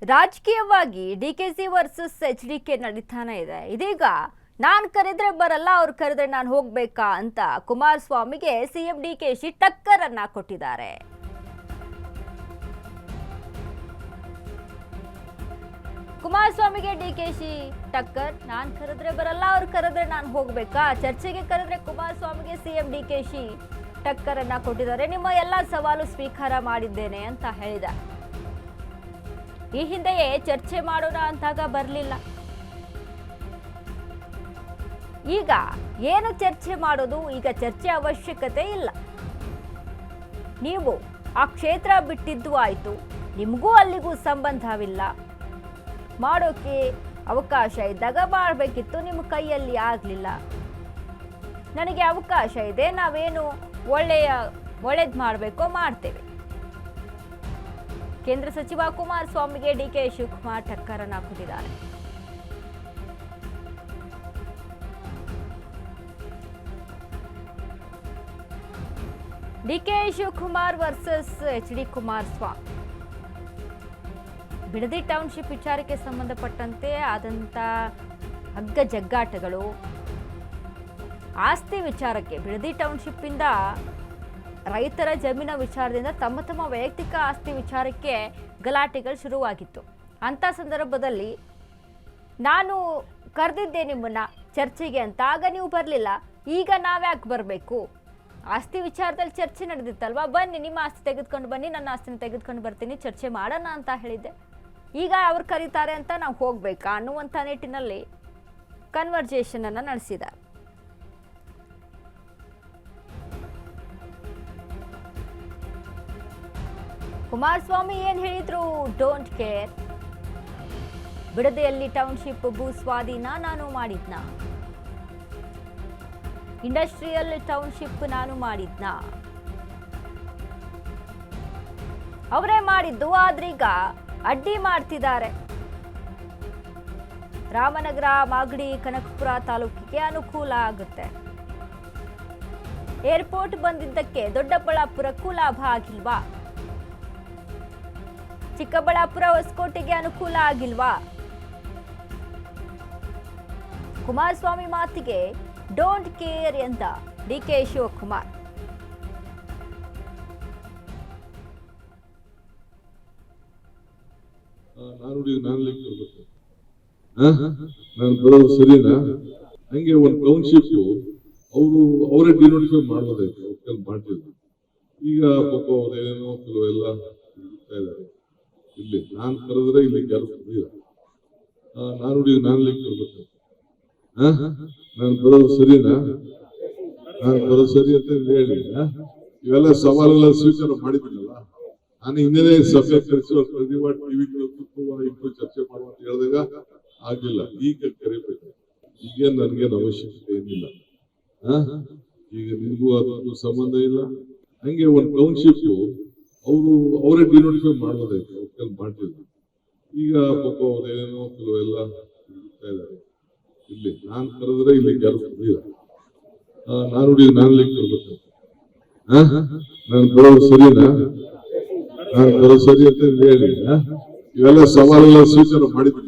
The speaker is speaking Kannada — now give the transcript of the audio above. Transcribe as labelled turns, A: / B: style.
A: ರಾಜಕೀಯವಾಗಿ ಡಿಕೆಸಿ ವರ್ಸಸ್ ಎಚ್ಡಿಕೆ ನಡೀತಾನೆ ಇದೆ. ಇದೀಗ ನಾನು ಕರೆದ್ರೆ ಬರಲ್ಲ, ಅವ್ರು ಕರೆದ್ರೆ ನಾನು ಹೋಗ್ಬೇಕಾ ಅಂತ ಕುಮಾರಸ್ವಾಮಿಗೆ ಸಿಎಂ ಡಿಕೆಶಿ ಟಕ್ಕರ್ ಅನ್ನ ಕೊಟ್ಟಿದ್ದಾರೆ. ಕುಮಾರಸ್ವಾಮಿಗೆ ಡಿಕೆಶಿ ಟಕ್ಕರ್. ನಾನು ಕರೆದ್ರೆ ಬರಲ್ಲ, ಅವ್ರು ಕರೆದ್ರೆ ನಾನು ಹೋಗ್ಬೇಕಾ? ಚರ್ಚೆಗೆ ಕರೆದ್ರೆ ಕುಮಾರಸ್ವಾಮಿಗೆ ಸಿಎಂ ಡಿಕೆಶಿ ಟಕ್ಕರ್ ಅನ್ನ ಕೊಟ್ಟಿದ್ದಾರೆ. ನಿಮ್ಮ ಎಲ್ಲಾ ಸವಾಲು ಸ್ವೀಕಾರ ಮಾಡಿದ್ದೇನೆ ಅಂತ ಹೇಳಿದ್ದಾರೆ. ಈ ಹಿಂದೆಯೇ ಚರ್ಚೆ ಮಾಡೋಣ ಅಂತಾಗ ಬರಲಿಲ್ಲ. ಈಗ ಏನು ಚರ್ಚೆ ಮಾಡೋದು? ಈಗ ಚರ್ಚೆ ಅವಶ್ಯಕತೆ ಇಲ್ಲ. ನೀವು ಆ ಕ್ಷೇತ್ರ ಬಿಟ್ಟಿದ್ದು ಆಯ್ತು, ನಿಮಗೂ ಅಲ್ಲಿಗೂ ಸಂಬಂಧವಿಲ್ಲ. ಮಾಡೋಕೆ ಅವಕಾಶ ಇದ್ದಾಗ ಮಾಡಬೇಕಿತ್ತು, ನಿಮ್ಮ ಕೈಯಲ್ಲಿ ಆಗಲಿಲ್ಲ. ನನಗೆ ಅವಕಾಶ ಇದೆ, ನಾವೇನು ಒಳ್ಳೇದು ಮಾಡಬೇಕೋ ಮಾಡ್ತೇವೆ. ಕೇಂದ್ರ ಸಚಿವ ಕುಮಾರಸ್ವಾಮಿಗೆ ಡಿಕೆ ಶಿವಕುಮಾರ್ ಟಕ್ಕರ್ ಅನ್ನ ಕೊಟ್ಟಿದ್ದಾರೆ. ಡಿಕೆ ಶಿವಕುಮಾರ್ ವರ್ಸಸ್ ಎಚ್ಡಿ ಕುಮಾರಸ್ವಾಮಿ. ಬಿಡದಿ ಟೌನ್ಶಿಪ್ ವಿಚಾರಕ್ಕೆ ಸಂಬಂಧಪಟ್ಟಂತೆ ಆದಂತ ಹಗ್ಗ ಜಗ್ಗಾಟಗಳು, ಆಸ್ತಿ ವಿಚಾರಕ್ಕೆ, ಬಿಡದಿ ಟೌನ್ಶಿಪ್ ಇಂದ ರೈತರ ಜಮೀನ ವಿಚಾರದಿಂದ ತಮ್ಮ ವೈಯಕ್ತಿಕ ಆಸ್ತಿ ವಿಚಾರಕ್ಕೆ ಗಲಾಟೆಗಳು ಶುರುವಾಗಿತ್ತು. ಅಂತ ಸಂದರ್ಭದಲ್ಲಿ ನಾನು ಕರೆದಿದ್ದೆ ನಿಮ್ಮನ್ನ ಚರ್ಚೆಗೆ ಅಂತ, ಆಗ ನೀವು ಬರಲಿಲ್ಲ. ಈಗ ನಾವ್ಯಾಕೆ ಬರಬೇಕು? ಆಸ್ತಿ ವಿಚಾರದಲ್ಲಿ ಚರ್ಚೆ ನಡೆದಿತ್ತಲ್ವಾ, ಬನ್ನಿ ನಿಮ್ಮ ಆಸ್ತಿ ತೆಗೆದುಕೊಂಡು ಬನ್ನಿ, ನನ್ನ ಆಸ್ತಿನ ತೆಗೆದುಕೊಂಡು ಬರ್ತೀನಿ, ಚರ್ಚೆ ಮಾಡೋಣ ಅಂತ ಹೇಳಿದ್ದೆ. ಈಗ ಅವ್ರು ಕರೀತಾರೆ ಅಂತ ನಾವು ಹೋಗ್ಬೇಕಾ ಅನ್ನುವಂಥ ನಿಟ್ಟಿನಲ್ಲಿ ಕನ್ವರ್ಜೇಷನ್ ಅನ್ನ ನಡೆಸಿದ್ದಾರೆ. ಕುಮಾರಸ್ವಾಮಿ ಏನ್ ಹೇಳಿದ್ರು? Don't care. ಬಿಡದಿಯಲ್ಲಿ ಟೌನ್ಶಿಪ್ ಭೂ ಸ್ವಾಧೀನ ನಾನು ಮಾಡಿದ್ನ? ಇಂಡಸ್ಟ್ರಿಯಲ್ ಟೌನ್ಶಿಪ್ ನಾನು ಮಾಡಿದ್ನ? ಅವರೇ ಮಾಡಿದ್ದು, ಆದ್ರೀಗ ಅಡ್ಡಿ ಮಾಡ್ತಿದ್ದಾರೆ. ರಾಮನಗರ, ಮಾಗಡಿ, ಕನಕಪುರ ತಾಲೂಕಿಗೆ ಅನುಕೂಲ ಆಗುತ್ತೆ. ಏರ್ಪೋರ್ಟ್ ಬಂದಿದ್ದಕ್ಕೆ ದೊಡ್ಡಬಳ್ಳಾಪುರಕ್ಕೂ ಲಾಭ ಆಗಿಲ್ವಾ? ಚಿಕ್ಕಬಳ್ಳಾಪುರ, ಹೊಸಕೋಟೆಗೆ ಅನುಕೂಲ ಆಗಿಲ್ವಾ? ಕುಮಾರಸ್ವಾಮಿ ಮಾತಿಗೆ ಡೋಂಟ್ ಕೇರ್ ಎಂದ ಡಿಕೆ ಶಿವಕುಮಾರ್.
B: ನಾನು ಬರೋದು ಸರಿನಾ? ಹಂಗೆ ಒಂದು ಟೌನ್ಶಿಪ್ ಅವರೇ ಡಿನೋಟಿಫೈ ಮಾಡೋದಾಯ್ತು, ಮಾಡ್ತಿದ್ರು. ಈಗ ಪಾಪ ಅವ್ರೇನೋ ಕೆಲವೆಲ್ಲ ಇದ್ದಾರೆ. ಇಲ್ಲಿ ನಾನು ಕರೆದ್ರೆ ಇಲ್ಲಿ ಕೆಲಸ ಇಲ್ಲ. ನಾನು ಬರ್ಬೇಕು. ನಾನು ಬರೋದು ಸರಿನಾ? ನಾನು ಬರೋದು ಸರಿ ಅಂತ ಹೇಳಿ ಇವೆಲ್ಲ ಸವಾಲೆಲ್ಲ ಸ್ವೀಕಾರ ಮಾಡಿದ್ದೀನಲ್ಲ. ನಾನು ಹಿಂದೆ ಸಭೆ ಕರೆಸಿ ಟಿವಿ ಚರ್ಚೆ ಮಾಡುವಂತ ಹೇಳಿದಾಗ ಆಗ್ಲಿಲ್ಲ. ಈಗ ಕರಿಬೇಕು. ಈಗ ನನ್ಗೇನು ಅವಶ್ಯಕತೆ ಏನಿಲ್ಲ. ಈಗ ನಿಮಗೂ ಅದಕ್ಕೂ ಸಂಬಂಧ ಇಲ್ಲ. ಹಂಗೆ ಒಂದು ಟೌನ್ಶಿಪ್ ಅವರೇ ಡಿನೋಟಿಫೈ ಮಾಡೋದಾಯ್ತು, ಮಾಡ್ತಿದ್ರು. ಈಗ ಪಾಪ ಅವ್ರೇನೋ ಕೆಲವೆಲ್ಲ ಇದ್ದಾರೆ. ಇಲ್ಲಿ ನಾನು ಕರೆದ್ರೆ ಇಲ್ಲಿ ಕೆಲಸ ಇಲ್ಲ. ನಾನು ಬರ್ಬೇಕು. ನಾನು ಬರೋದು ಸರಿನಾ? ನಾನು ಬರೋದು ಸರಿ ಅಂತ ಹೇಳಿ ಇವೆಲ್ಲ ಸವಾಲೆಲ್ಲ ಸ್ವೀಕಾರ ಮಾಡಿದ್ದೀನಿ.